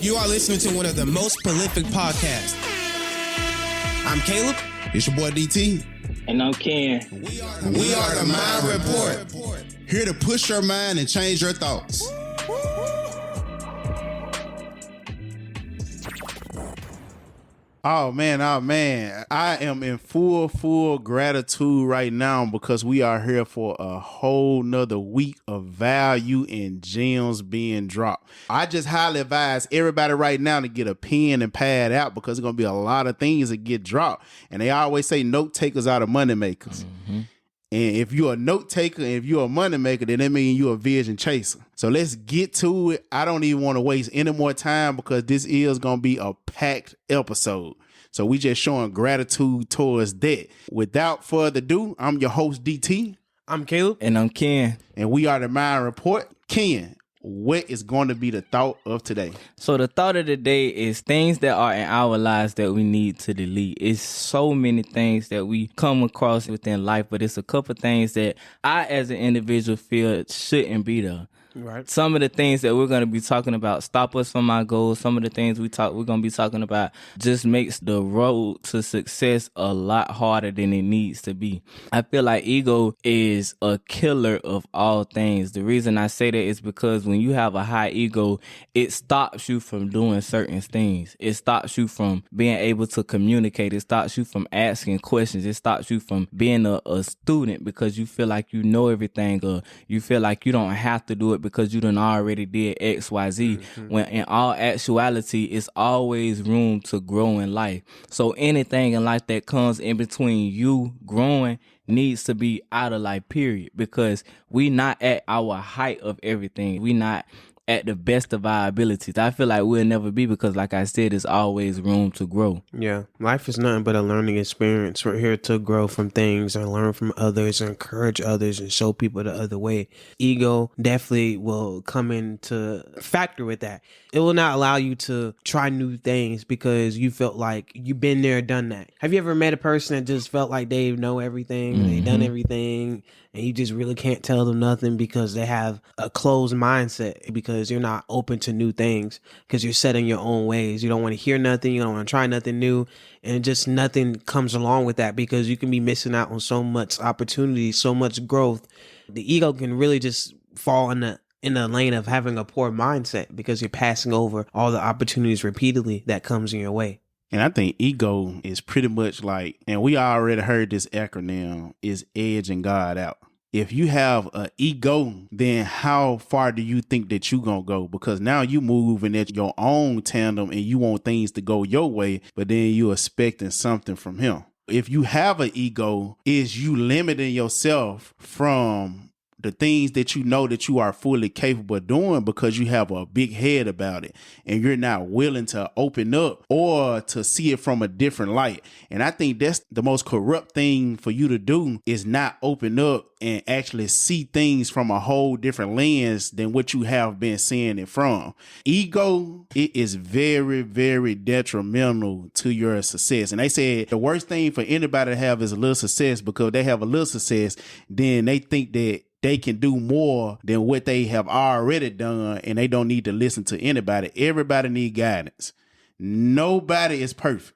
You are listening to one of the most prolific podcasts. I'm Caleb. It's your boy DT. And I'm Ken. We are the Mind Report. Here to push your mind and change your thoughts. Oh man, I am in full gratitude right now because we are here for a whole nother week of value and gems being dropped. I just highly advise everybody right now to get a pen and pad out because there's going to be a lot of things that get dropped. And they always say note takers are the money makers. Mm-hmm. And if you're a note taker, if you're a money maker, then that means you're a vision chaser. So let's get to it. I don't even want to waste any more time because this is going to be a packed episode. So we just showing gratitude towards that. Without further ado, I'm your host, DT. I'm Caleb. And I'm Ken. And we are the Mind Report. Ken, what is going to be the thought of today? So the thought of the day is things that are in our lives that we need to delete. It's so many things that we come across within life, but it's a couple things that I as an individual feel shouldn't be there. Right. Some of the things that we're going to be talking about stop us from our goals. Some of the things we're going to be talking about just makes the road to success a lot harder than it needs to be. I feel like ego is a killer of all things. The reason I say that is because when you have a high ego, it stops you from doing certain things. It stops you from being able to communicate. It stops you from asking questions. It stops you from being a student because you feel like you know everything, or you feel like you don't have to do it because you done already did X, Y, Z. Mm-hmm. When in all actuality, it's always room to grow in life. So anything in life that comes in between you growing needs to be out of life, period. Because we not at our height of everything. We not at the best of our abilities. I feel like we'll never be because, like I said, there's always room to grow. Yeah, life is nothing but a learning experience. We're here to grow from things and learn from others and encourage others and show people the other way. Ego definitely will come into factor with that. It will not allow you to try new things because you felt like you've been there, done that. Have you ever met a person that just felt like they know everything, mm-hmm. They done everything, and you just really can't tell them nothing because they have a closed mindset, because you're not open to new things, because you're set in your own ways. You don't want to hear nothing. You don't want to try nothing new. And just nothing comes along with that because you can be missing out on so much opportunity, so much growth. The ego can really just fall in the lane of having a poor mindset because you're passing over all the opportunities repeatedly that comes in your way. And I think ego is pretty much like, and we already heard this acronym, is edging God out. If you have an ego, then how far do you think that you gonna go? Because now you moving at your own tandem and you want things to go your way, but then you expecting something from him. If you have an ego, is you limiting yourself from the things that you know that you are fully capable of doing because you have a big head about it and you're not willing to open up or to see it from a different light. And I think that's the most corrupt thing for you to do, is not open up and actually see things from a whole different lens than what you have been seeing it from. Ego, it is very, very detrimental to your success. And they said the worst thing for anybody to have is a little success, because they have a little success, then they think that they can do more than what they have already done, and they don't need to listen to anybody. Everybody needs guidance. Nobody is perfect.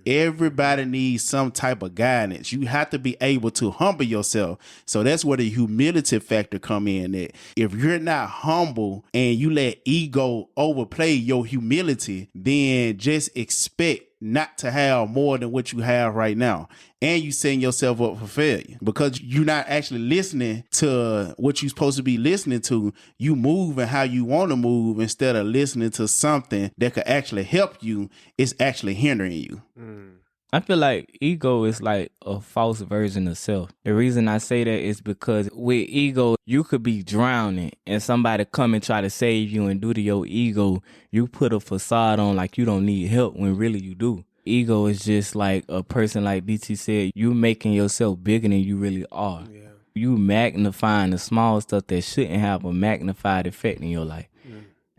Everybody needs some type of guidance. You have to be able to humble yourself. So that's where the humility factor come in. That if you're not humble and you let ego overplay your humility, then just expect not to have more than what you have right now. And you setting yourself up for failure because you're not actually listening to what you're supposed to be listening to. You move and how you want to move instead of listening to something that could actually help you. It's actually hindering you. I feel like ego is like a false version of self. The reason I say that is because with ego, you could be drowning and somebody come and try to save you, and due to your ego, you put a facade on like you don't need help when really you do. Ego is just like a person, like DT said, you making yourself bigger than you really are. Yeah. You magnifying the small stuff that shouldn't have a magnified effect in your life.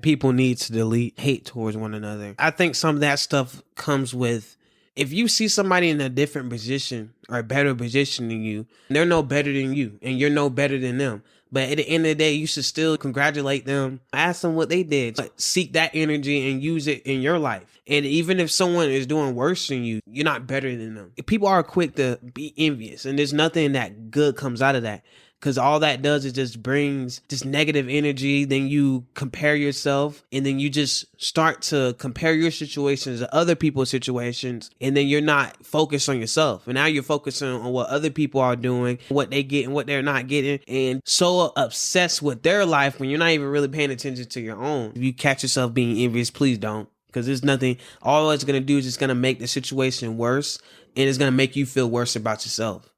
People need to delete hate towards one another. I think some of that stuff comes with, if you see somebody in a different position or a better position than you, they're no better than you and you're no better than them. But at the end of the day, you should still congratulate them, ask them what they did, but seek that energy and use it in your life. And even if someone is doing worse than you, you're not better than them. People are quick to be envious, and there's nothing that good comes out of that. Because all that does is just brings just negative energy. Then you compare yourself, and then you just start to compare your situations to other people's situations. And then you're not focused on yourself. And now you're focusing on what other people are doing, what they get and what they're not getting. And so obsessed with their life when you're not even really paying attention to your own. If you catch yourself being envious, please don't. Because there's nothing, all it's going to do is just going to make the situation worse. And it's going to make you feel worse about yourself.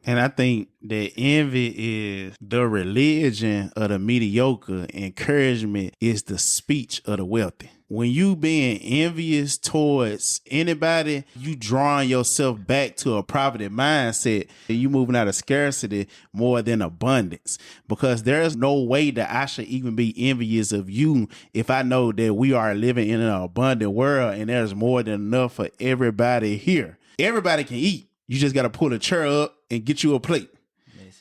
And I think that envy is the religion of the mediocre. Encouragement is the speech of the wealthy. When you being envious towards anybody, you drawing yourself back to a poverty mindset. You moving out of scarcity more than abundance. Because there's no way that I should even be envious of you if I know that we are living in an abundant world and there's more than enough for everybody here. Everybody can eat. You just got to pull a chair up and get you a plate.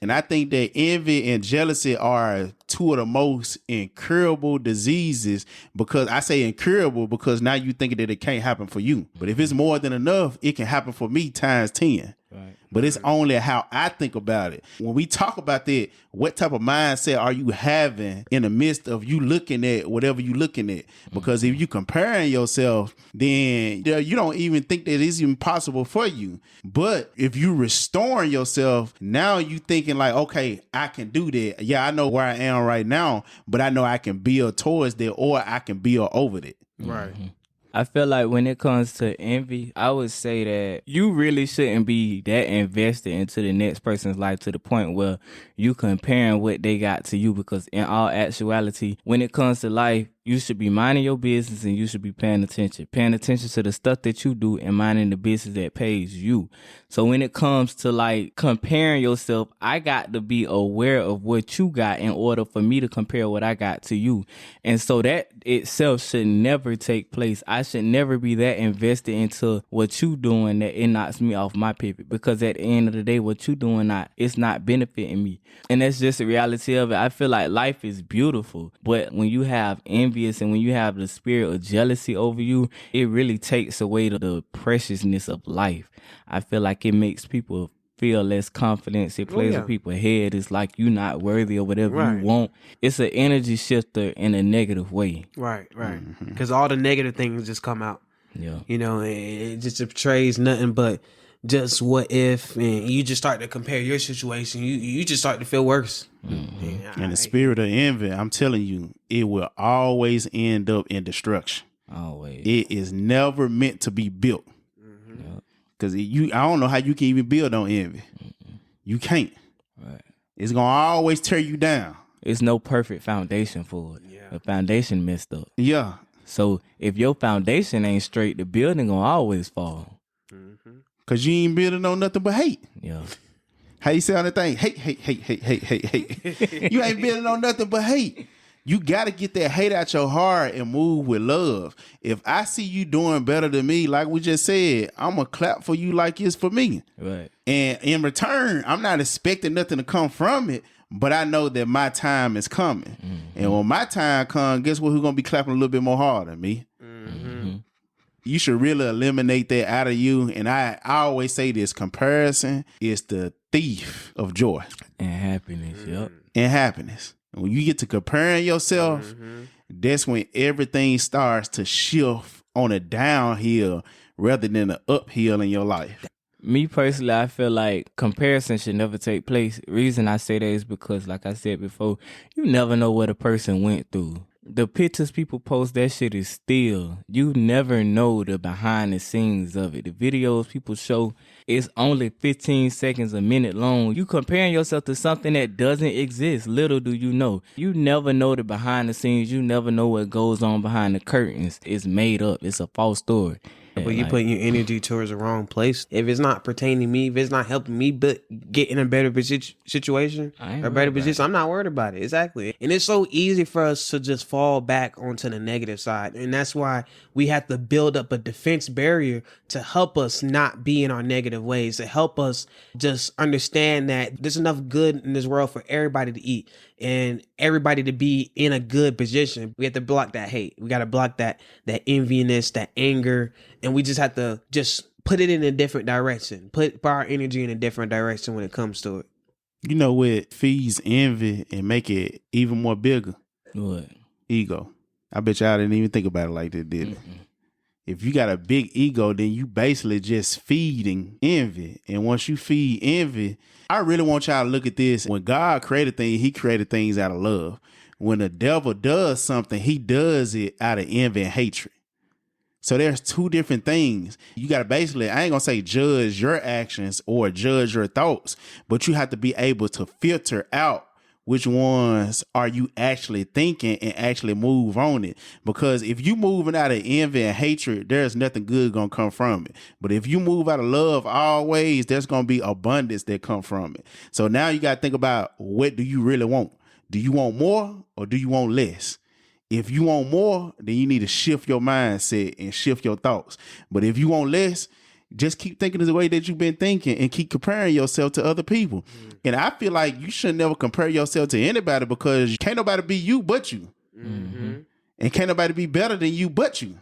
And I think that envy and jealousy are two of the most incurable diseases, because I say incurable because now you thinking that it can't happen for you. But if it's more than enough, it can happen for me times 10. Right. But it's only how I think about it. When we talk about that, what type of mindset are you having in the midst of you looking at whatever you looking at? Because if you comparing yourself, then you don't even think that it's even possible for you. But if you restoring yourself, now you thinking like, okay, I can do that. Yeah, I know where I am right now, but I know I can build towards that, or I can build over that. Right. Mm-hmm. I feel like when it comes to envy, I would say that you really shouldn't be that invested into the next person's life to the point where you comparing what they got to you, because in all actuality, when it comes to life, you should be minding your business and you should be paying attention to the stuff that you do and minding the business that pays you. So when it comes to like comparing yourself, I got to be aware of what you got in order for me to compare what I got to you. And so that itself should never take place. I should never be that invested into what you doing that it knocks me off my pivot, because at the end of the day, what you doing, it's not benefiting me. And that's just the reality of it. I feel like life is beautiful, but when you have envy and when you have the spirit of jealousy over you, it really takes away the preciousness of life. I feel like it makes people feel less confidence. It plays with people's head. It's like you're not worthy or whatever you want. It's an energy shifter in a negative way. Right. Because all the negative things just come out. Yeah. You know, it just portrays nothing but just what if, and you just start to compare your situation. You just start to feel worse. Mm-hmm. And the spirit of envy, I'm telling you, it will always end up in destruction. Always. It is never meant to be built. Because I don't know how you can even build on envy. You can't. Right. It's going to always tear you down. It's no perfect foundation for it. Yeah. The foundation messed up. Yeah. So if your foundation ain't straight, the building going to always fall. Because you ain't building on nothing but hate. Yeah. How you say on the thing? Hate. You ain't building on nothing but hate. You got to get that hate out your heart and move with love. If I see you doing better than me, like we just said, I'm going to clap for you like it's for me. Right. And in return, I'm not expecting nothing to come from it, but I know that my time is coming. Mm-hmm. And when my time comes, guess what? Who's going to be clapping a little bit more hard than me? Mm-hmm. You should really eliminate that out of you. And I always say this, comparison is the thief of joy. And happiness, yep. And happiness. When you get to comparing yourself, that's when everything starts to shift on a downhill rather than an uphill in your life. Me personally, I feel like comparison should never take place. The reason I say that is because, like I said before, you never know what a person went through. The pictures people post, that shit is still. You never know the behind the scenes of it. The videos people show, it's only 15 seconds, a minute long. You comparing yourself to something that doesn't exist. Little do you know. You never know the behind the scenes. You never know what goes on behind the curtains. It's made up. It's a false story. But you putting your energy towards the wrong place. If it's not pertaining to me, if it's not helping me but get in a better situation or a better position, I'm not worried about it. Exactly. And it's so easy for us to just fall back onto the negative side. And that's why we have to build up a defense barrier to help us not be in our negative ways, to help us just understand that there's enough good in this world for everybody to eat. and everybody to be in a good position. We have to block that hate. We got to block that enviness, that anger, and we just have to just put it in a different direction. Put our energy in a different direction when it comes to it. You know what feeds envy and make it even more bigger? What? Ego. I bet y'all didn't even think about it like that, did it? If you got a big ego, then you basically just feeding envy. And once you feed envy, I really want y'all to look at this. When God created things, he created things out of love. When the devil does something, he does it out of envy and hatred. So there's two different things. You got to basically, I ain't going to say judge your actions or judge your thoughts, but you have to be able to filter out which ones are you actually thinking and actually move on it. Because if you moving out of envy and hatred, there's nothing good going to come from it. But if you move out of love always, there's going to be abundance that come from it. So now you got to think about, what do you really want? Do you want more or do you want less? If you want more, then you need to shift your mindset and shift your thoughts. But if you want less, just keep thinking the way that you've been thinking and keep comparing yourself to other people. And I feel like you should never compare yourself to anybody, because can't nobody be you but you. And can't nobody be better than you but you.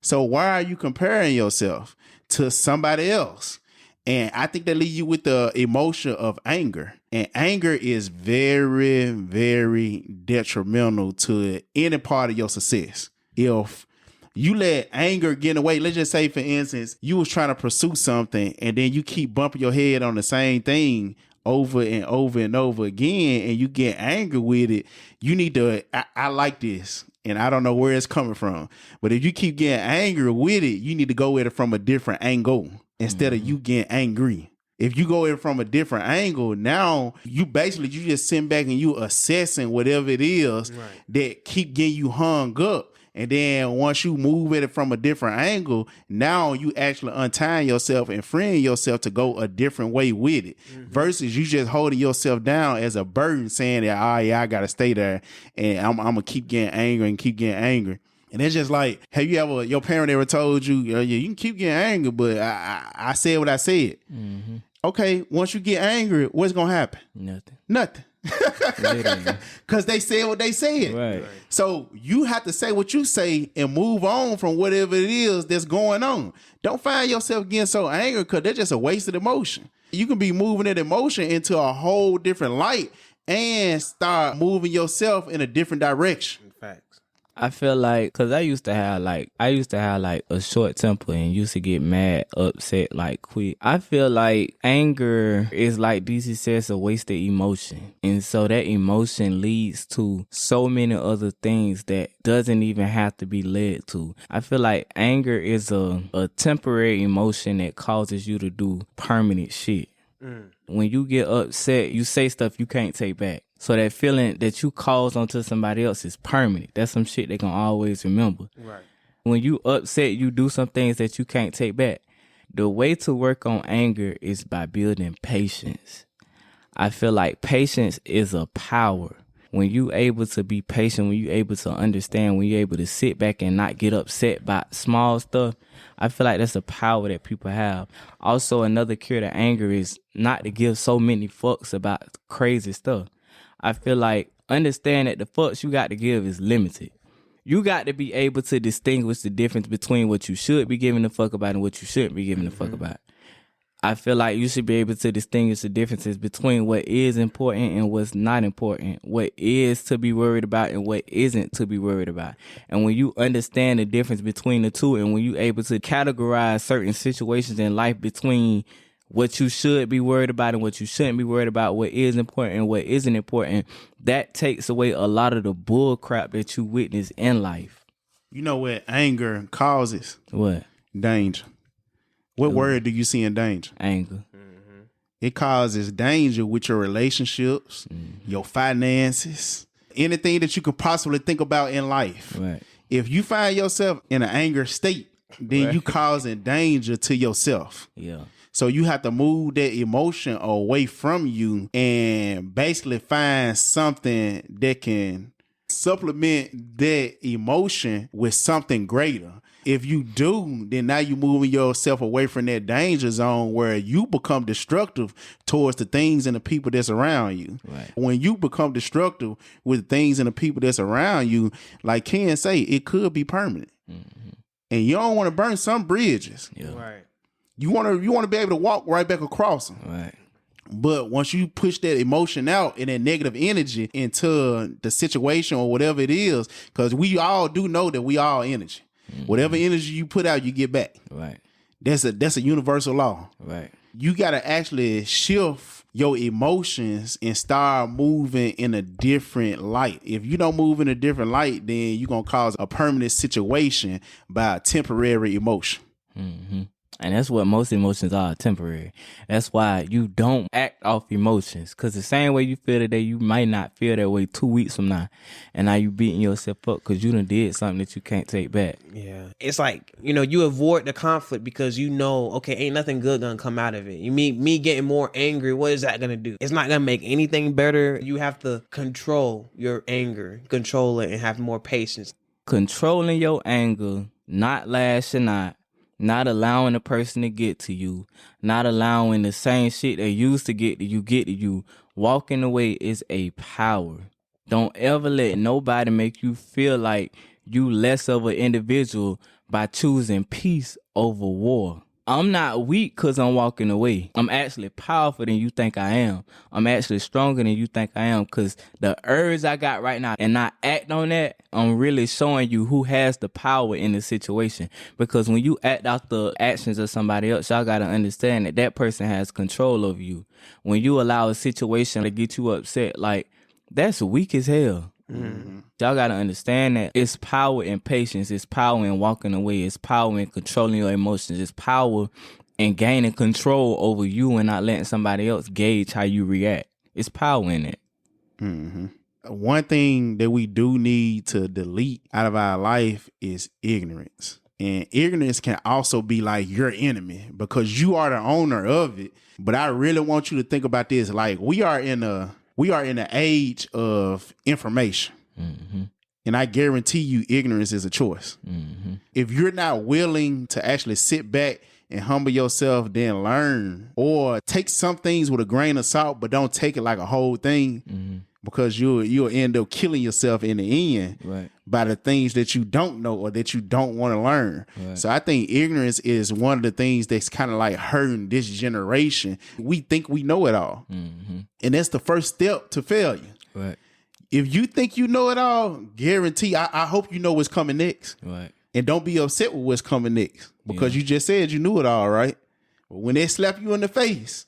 So why are you comparing yourself to somebody else? And I think that leaves you with the emotion of anger. And anger is very, very detrimental to any part of your success. If you let anger get away, let's just say, for instance, you was trying to pursue something and then you keep bumping your head on the same thing over and over and over again, and you get angry with it, you need to, I like this, and I don't know where it's coming from. But if you keep getting angry with it, you need to go at it from a different angle instead of you getting angry. If you go in from a different angle, now you just sitting back and you assessing whatever it is that keep getting you hung up. And then once you move at it from a different angle, now you actually untying yourself and freeing yourself to go a different way with it. Versus you just holding yourself down as a burden, saying that, oh yeah, I got to stay there and I'm going to keep getting angry and keep getting angry. And it's just like, have you ever, your parent ever told you, yeah, you can keep getting angry, but I said what I said. Okay, once you get angry, what's going to happen? Nothing. Because they said what they said. Right. So you have to say what you say and move on from whatever it is that's going on. Don't find yourself getting so angry, because that's just a wasted emotion. You can be moving that emotion into a whole different light and start moving yourself in a different direction. Facts. I feel like, cause I used to have like a short temper and used to get mad, upset like quick. I feel like anger is, like DC says, a wasted emotion. And so that emotion leads to so many other things that doesn't even have to be led to. I feel like anger is a temporary emotion that causes you to do permanent shit. When you get upset, you say stuff you can't take back. So that feeling that you cause onto somebody else is permanent. That's some shit they gonna always remember. Right. When you upset, you do some things that you can't take back. The way to work on anger is by building patience. I feel like patience is a power. When you able to be patient, when you able to understand, when you're able to sit back and not get upset by small stuff, I feel like that's a power that people have. Also, another cure to anger is not to give so many fucks about crazy stuff. I feel like understand that the fucks you got to give is limited. You got to be able to distinguish the difference between what you should be giving a fuck about and what you shouldn't be giving a fuck about. I feel like you should be able to distinguish the differences between what is important and what's not important, what is to be worried about and what isn't to be worried about. And when you understand the difference between the two, and when you able to categorize certain situations in life between what you should be worried about and what you shouldn't be worried about, what is important and what isn't important, that takes away a lot of the bull crap that you witness in life. You know what anger causes? What? Danger. What word do you see in danger? Anger. It causes danger with your relationships, your finances, anything that you could possibly think about in life. Right. If you find yourself in an anger state, then you causing danger to yourself. Yeah. So you have to move that emotion away from you and basically find something that can supplement that emotion with something greater. If you do, then now you're moving yourself away from that danger zone where you become destructive towards the things and the people that's around you. Right. When you become destructive with things and the people that's around you, like Ken say, it could be permanent. Mm-hmm. And you don't want to burn some bridges. Yeah. Right. You want to be able to walk right back across them. Right. But once you push that emotion out and that negative energy into the situation or whatever it is, because we all do know that we all energy. Mm-hmm. Whatever energy you put out, you get back. Right. That's a universal law. Right. You got to actually shift your emotions and start moving in a different light. If you don't move in a different light, then you're going to cause a permanent situation by a temporary emotion. Mm-hmm. And that's what most emotions are, temporary. That's why you don't act off emotions. Because the same way you feel today, you might not feel that way 2 weeks from now. And now you beating yourself up because you done did something that you can't take back. Yeah. It's like, you avoid the conflict because okay, ain't nothing good gonna come out of it. You mean me getting more angry, what is that gonna do? It's not gonna make anything better. You have to control your anger, control it, and have more patience. Controlling your anger, not lashing out, not allowing the person to get to you, not allowing the same shit they used to get to you, walking away is a power. Don't ever let nobody make you feel like you less of an individual by choosing peace over war. I'm not weak because I'm walking away. I'm actually powerful than you think I am. I'm actually stronger than you think I am because the urge I got right now and I act on that, I'm really showing you who has the power in the situation. Because when you act out the actions of somebody else, y'all got to understand that that person has control over you. When you allow a situation to get you upset, like, that's weak as hell. Mm-hmm. Y'all gotta understand that it's power in patience, it's power in walking away, it's power in controlling your emotions, it's power in gaining control over you and not letting somebody else gauge how you react. It's power in it. Mm-hmm. One thing that we do need to delete out of our life is ignorance. And ignorance can also be like your enemy because you are the owner of it. But I really want you to think about this. Like, we are in an age of information. Mm-hmm. And I guarantee you ignorance is a choice. Mm-hmm. If you're not willing to actually sit back and humble yourself, then learn, or take some things with a grain of salt, but don't take it like a whole thing, mm-hmm. because you'll end up killing yourself in the end, right, by the things that you don't know or that you don't want to learn. Right. So I think ignorance is one of the things that's kind of like hurting this generation. We think we know it all. Mm-hmm. And that's the first step to failure. Right. If you think you know it all, guarantee, I hope you know what's coming next. Right. And don't be upset with what's coming next because you just said you knew it all, right? But when they slap you in the face,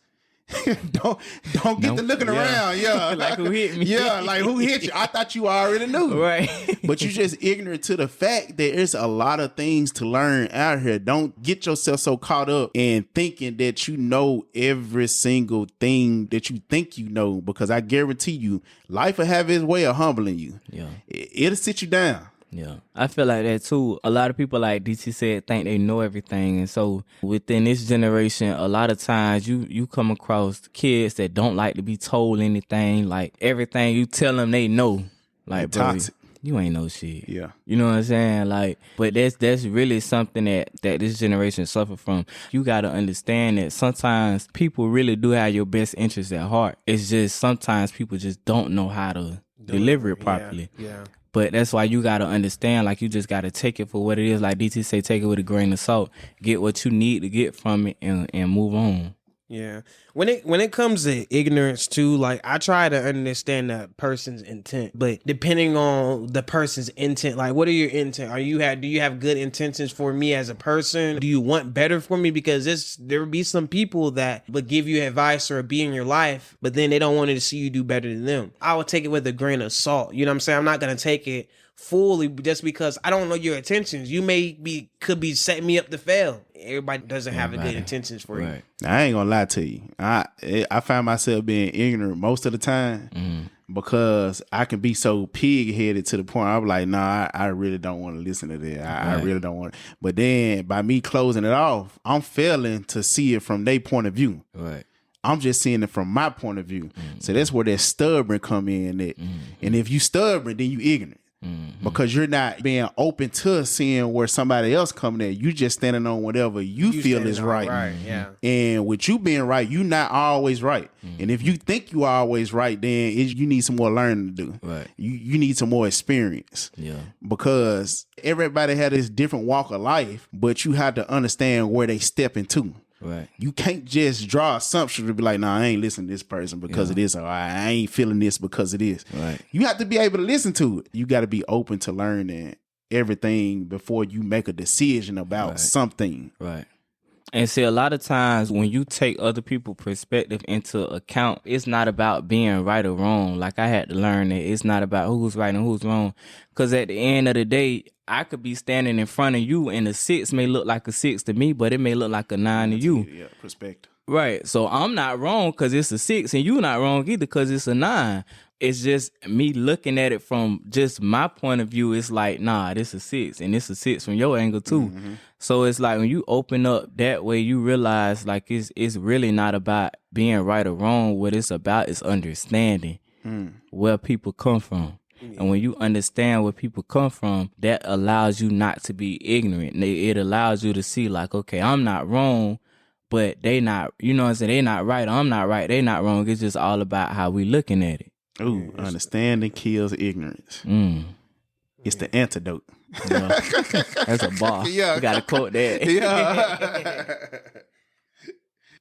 don't get to looking around. Yeah. Like, who hit me? Yeah, like, who hit you? I thought you already knew. Right. But you just ignorant to the fact that there's a lot of things to learn out here. Don't get yourself so caught up in thinking that you know every single thing that you think you know, because I guarantee you, life will have its way of humbling you. Yeah. It'll sit you down. Yeah, I feel like that too. A lot of people, like DT said, think they know everything. And so within this generation, a lot of times you come across kids that don't like to be told anything. Like, everything you tell them they know. Like, bro, you ain't know shit. Yeah. You know what I'm saying? Like, but that's really something that this generation suffer from. You got to understand that sometimes people really do have your best interests at heart. It's just sometimes people just don't know how to deliver it properly. Yeah. But that's why you got to understand, like, you just got to take it for what it is. Like DT say, take it with a grain of salt. Get what you need to get from it and move on. Yeah. When it comes to ignorance too, like, I try to understand that person's intent, but depending on the person's intent, like, what are your intent? Do you have good intentions for me as a person? Do you want better for me? Because there will be some people that would give you advice or be in your life, but then they don't want to see you do better than them. I would take it with a grain of salt. You know what I'm saying? I'm not going to take it fully just because I don't know your intentions. You could be setting me up to fail. Everybody doesn't have good intentions for you. I ain't gonna lie to you. I find myself being ignorant most of the time because I can be so pig-headed to the point I'm like, nah, I really don't want to listen to that. I really don't want. But then by me closing it off, I'm failing to see it from their point of view. Right. I'm just seeing it from my point of view. So that's where that stubborn come in. And if you stubborn, then you ignorant. because you're not being open to seeing where somebody else coming at. You just standing on whatever you feel is right. Right, yeah. And with you being right, you not always right. And if you think you are always right, then you need some more learning to do. Right. You need some more experience. Yeah. Because everybody had this different walk of life, but you have to understand where they step into. Right. You can't just draw assumptions to be like, nah, I ain't listening to this person because of this, or I ain't feeling this because of this. Right. You have to be able to listen to it. You got to be open to learning everything before you make a decision about something. Right. And see, a lot of times when you take other people's perspective into account, it's not about being right or wrong. Like, I had to learn that it's not about who's right and who's wrong. Because at the end of the day, I could be standing in front of you and a 6 may look like a 6 to me, but it may look like a 9 to you. Yeah, perspective. Right. So I'm not wrong because it's a 6, and you're not wrong either because it's a 9. It's just me looking at it from just my point of view. It's like, nah, this is 6, and this is 6 from your angle too. So it's like when you open up that way, you realize like it's really not about being right or wrong. What it's about is understanding where people come from. And when you understand where people come from, that allows you not to be ignorant. It allows you to see like, okay, I'm not wrong, but they not, you know what I'm saying? They not right. I'm not right. They not wrong. It's just all about how we looking at it. Ooh, understanding kills ignorance. It's the antidote. Yeah. That's a bar. Yeah. You got to quote that. Yeah.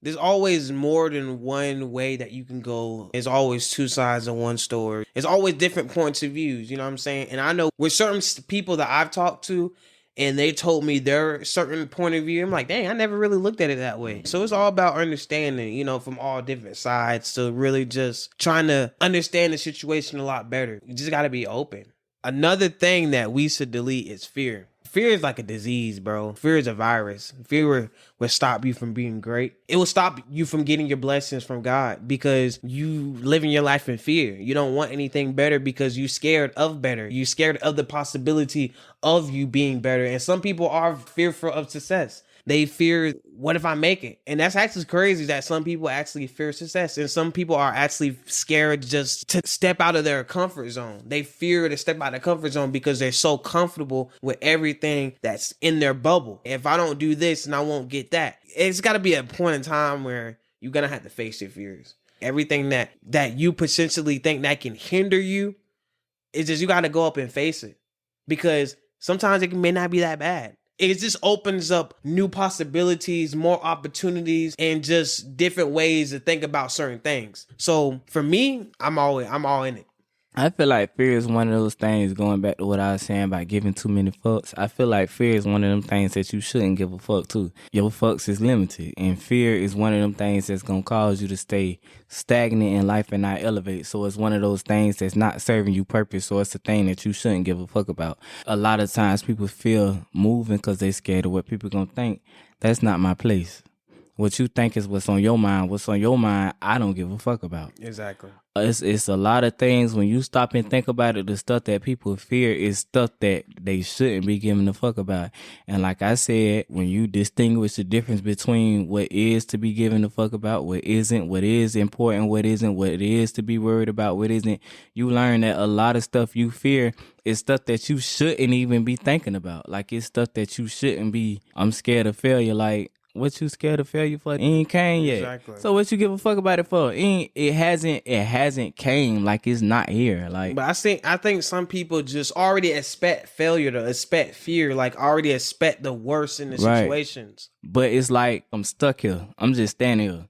There's always more than one way that you can go. There's always two sides of one story. There's always different points of views, you know what I'm saying? And I know with certain people that I've talked to and they told me their certain point of view, I'm like, dang, I never really looked at it that way. So it's all about understanding, you know, from all different sides to really just trying to understand the situation a lot better. You just got to be open. Another thing that we should delete is fear. Fear is like a disease, bro. Fear is a virus. Fear will stop you from being great. It will stop you from getting your blessings from God because you living your life in fear. You don't want anything better because you're scared of better. You're scared of the possibility of you being better. And some people are fearful of success. They fear, what if I make it? And that's actually crazy that some people actually fear success. And some people are actually scared just to step out of their comfort zone. They fear to step out of the comfort zone because they're so comfortable with everything that's in their bubble. If I don't do this, then I won't get that. It's got to be a point in time where you're going to have to face your fears. Everything that you potentially think that can hinder you, it's just you got to go up and face it. Because sometimes it may not be that bad. It just opens up new possibilities, more opportunities, and just different ways to think about certain things. So for me, I'm all in it. I feel like fear is one of those things, going back to what I was saying about giving too many fucks. I feel like fear is one of them things that you shouldn't give a fuck to. Your fucks is limited. And fear is one of them things that's going to cause you to stay stagnant in life and not elevate. So it's one of those things that's not serving you purpose. So it's a thing that you shouldn't give a fuck about. A lot of times people feel moving because they're scared of what people going to think. That's not my place. What you think is what's on your mind. What's on your mind, I don't give a fuck about. Exactly. It's a lot of things. When you stop and think about it, the stuff that people fear is stuff that they shouldn't be giving a fuck about. And like I said, when you distinguish the difference between what is to be given a fuck about, what isn't, what is important, what isn't, what it is to be worried about, what isn't, you learn that a lot of stuff you fear is stuff that you shouldn't even be thinking about. Like, it's stuff that you shouldn't be, I'm scared of failure. Like, what you scared of failure for? It ain't came yet. Exactly. So what you give a fuck about it for? It hasn't came. Like, it's not here. Like, But I think some people just already expect failure to expect fear, like already expect the worst in the situations. But it's like, I'm stuck here. I'm just standing here.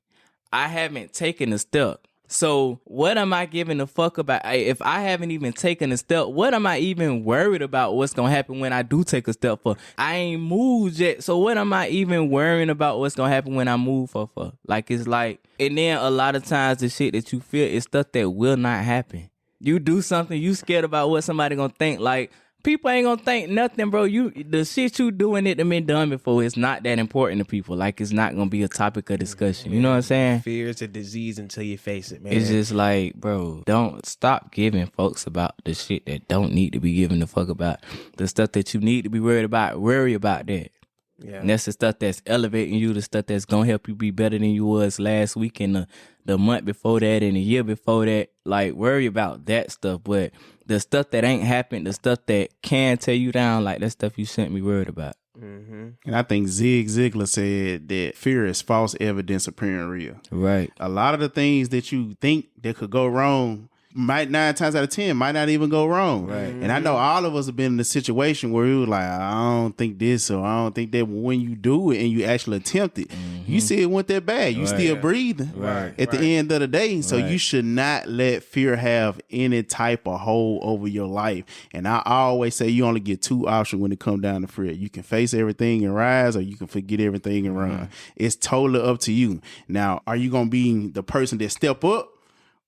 I haven't taken a step. So what am I giving a fuck about? If I haven't even taken a step, what am I even worried about what's going to happen when I do take a step for? I ain't moved yet. So what am I even worrying about what's going to happen when I move for? Like, it's like, and then a lot of times the shit that you feel is stuff that will not happen. You do something, you scared about what somebody going to think. Like, people ain't gonna think nothing, bro. The shit you doing it been done before. It's not that important to people. Like, it's not gonna be a topic of discussion. You know what I'm saying? Fear is a disease until you face it, man. It's just like, bro, don't stop giving folks about the shit that don't need to be given the fuck about. The stuff that you need to be worried about, worry about that. Yeah. And that's the stuff that's elevating you, the stuff that's gonna help you be better than you was last week and the month before that and the year before that. like worry about that stuff, but the stuff that ain't happened, the stuff that can tear you down, like that stuff you shouldn't be worried about. And I think Zig Ziglar said that fear is false evidence appearing real. Right. A lot of the things that you think that could go wrong might 9 times out of 10 might not even go wrong. Right. And I know all of us have been in a situation where you were like, I don't think this or I don't think that. When you do it and you actually attempt it, you see it went that bad. You still breathing at the end of the day. So you should not let fear have any type of hold over your life. And I always say you only get 2 options when it comes down to fear. You can face everything and rise, or you can forget everything and run. It's totally up to you. Now, are you going to be the person that step up?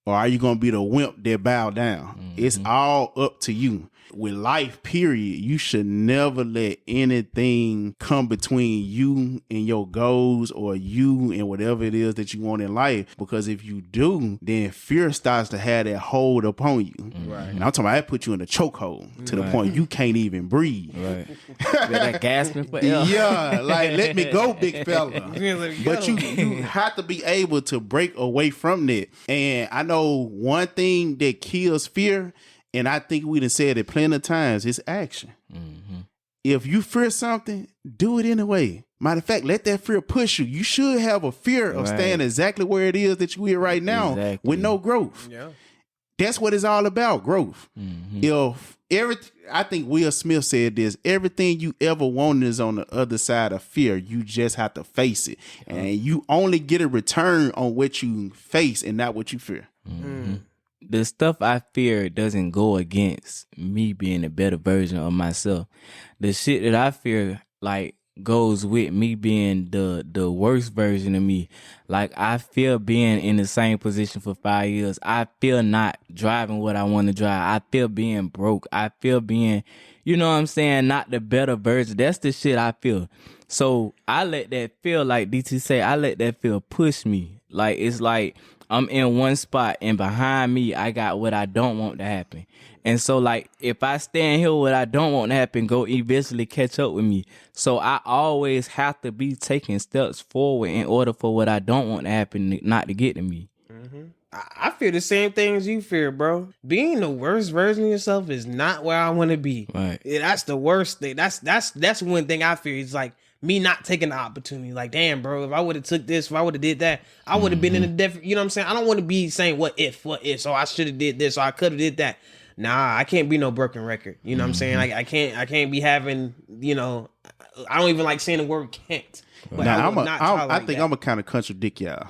Or are you going to be the wimp that bow down? It's all up to you. With life, period, you should never let anything come between you and your goals or you and whatever it is that you want in life. Because if you do, then fear starts to have that hold upon you. Right. And I'm talking about that put you in a chokehold to the point you can't even breathe. Right. That gasping for air. Yeah, like let me go, big fella. But you have to be able to break away from that. And I know one thing that kills fear, and I think we done said it plenty of times, is action. If you fear something, do it anyway. Matter of fact, let that fear push you. You should have a fear of staying exactly where it is that you are right now with no growth. Yeah. That's what it's all about, growth. I think Will Smith said this, everything you ever wanted is on the other side of fear. You just have to face it. And you only get a return on what you face and not what you fear. The stuff I fear doesn't go against me being a better version of myself. The shit that I fear, like, goes with me being the worst version of me. Like, I fear being in the same position for 5 years. I fear not driving what I want to drive. I fear being broke. I fear being, you know what I'm saying, not the better version. That's the shit I feel. So I let that feel, like DT say, I let that feel push me. Like, it's like I'm in one spot and behind me, I got what I don't want to happen. And so, like, if I stand here, what I don't want to happen, go eventually catch up with me. So I always have to be taking steps forward in order for what I don't want to happen not to get to me. I fear the same things you fear, bro. Being the worst version of yourself is not where I want to be. Right. Yeah, that's the worst thing. That's one thing I fear. It's like me not taking the opportunity. Like, damn, bro, if I would have took this, if I would have did that, I would have been in a different, you know what I'm saying? I don't want to be saying what if, so I should have did this, or I could have did that. Nah, I can't be no broken record. You know what I'm saying? Like, I can't be having, you know, I don't even like saying the word can't. But now, I think I'm gonna kind of contradict y'all,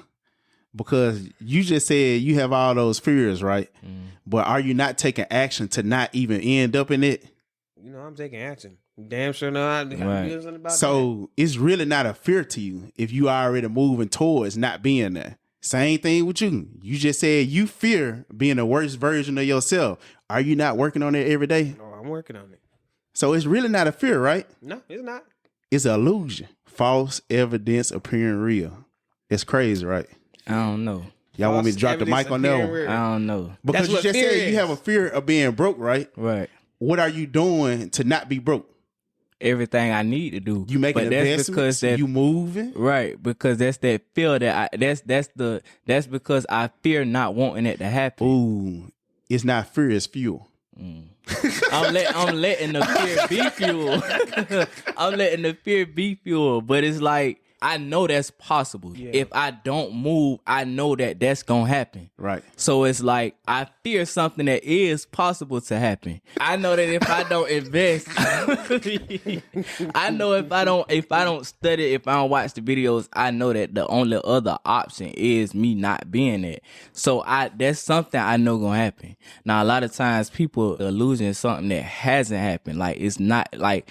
because you just said you have all those fears, right? But are you not taking action to not even end up in it? You know, I'm taking action. Damn sure no, I do something about so that. It's really not a fear to you if you are already moving towards not being there. Same thing with you. You just said you fear being the worst version of yourself. Are you not working on it every day? No, I'm working on it. So it's really not a fear, right? No, it's not. It's an illusion. False evidence appearing real. It's crazy, right? I don't know. Y'all want me to drop the mic on that one? I don't know. Because you just said you have a fear of being broke, right? Right. What are you doing to not be broke? Everything I need to do. You making investments, you moving, right? Because that's that fear that that's because I fear not wanting it to happen. Ooh, it's not fear, it's fuel. I'm letting the fear be fuel. I'm letting the fear be fuel, but it's like I know that's possible. Yeah. If I don't move, I know that that's gonna happen. Right. So it's like I fear something that is possible to happen. I know that if I don't invest, I know if I don't study, if I don't watch the videos, I know that the only other option is me not being it. So that's something I know gonna happen. Now a lot of times people are losing something that hasn't happened. Like it's not like.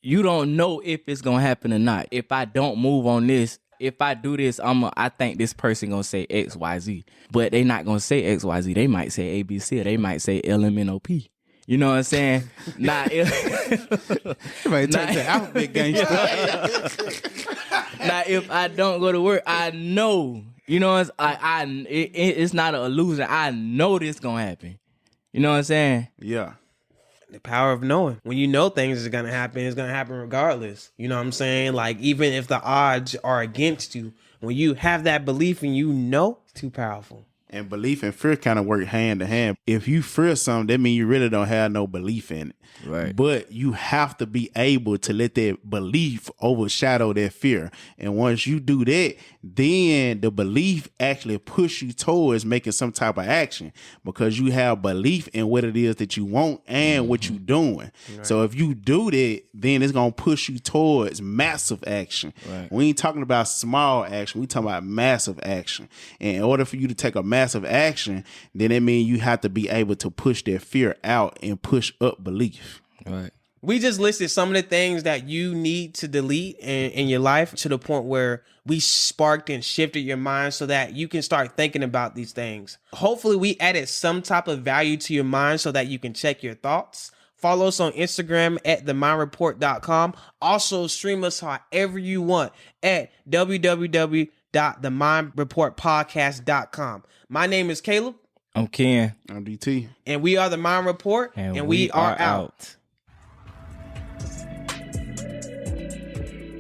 You don't know if it's gonna happen or not. If I don't move on this, if I do this, I think this person gonna say X, Y, Z. But they not gonna say X, Y, Z. They might say A, B, C, or they might say LMNOP. You know what I'm saying? Now if I don't go to work, I know. You know, it's not an illusion. I know this gonna happen. You know what I'm saying? Yeah. The power of knowing. When you know things is going to happen, it's going to happen regardless. You know what I'm saying? Like, even if the odds are against you, when you have that belief and you know, it's too powerful. And belief and fear kind of work hand to hand. If you fear something, that means you really don't have no belief in it. Right. But you have to be able to let that belief overshadow that fear. And once you do that, then the belief actually push you towards making some type of action because you have belief in what it is that you want and what you're doing. Right. So if you do that, then it's going to push you towards massive action. Right. We ain't talking about small action. We talking about massive action. And in order for you to take a massive action, then it means you have to be able to push that fear out and push up belief. Right. We just listed some of the things that you need to delete in your life to the point where we sparked and shifted your mind so that you can start thinking about these things. Hopefully we added some type of value to your mind so that you can check your thoughts. Follow us on Instagram at themindreport.com. Also stream us however you want at www.themindreportpodcast.com. My name is Caleb. I'm Ken. I'm DT. And we are The Mind Report. And we are out.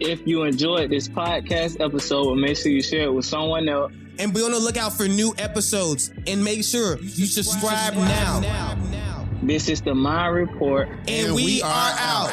If you enjoyed this podcast episode, make sure you share it with someone else. And be on the lookout for new episodes. And make sure you subscribe now. This is The Mind Report. And we are out.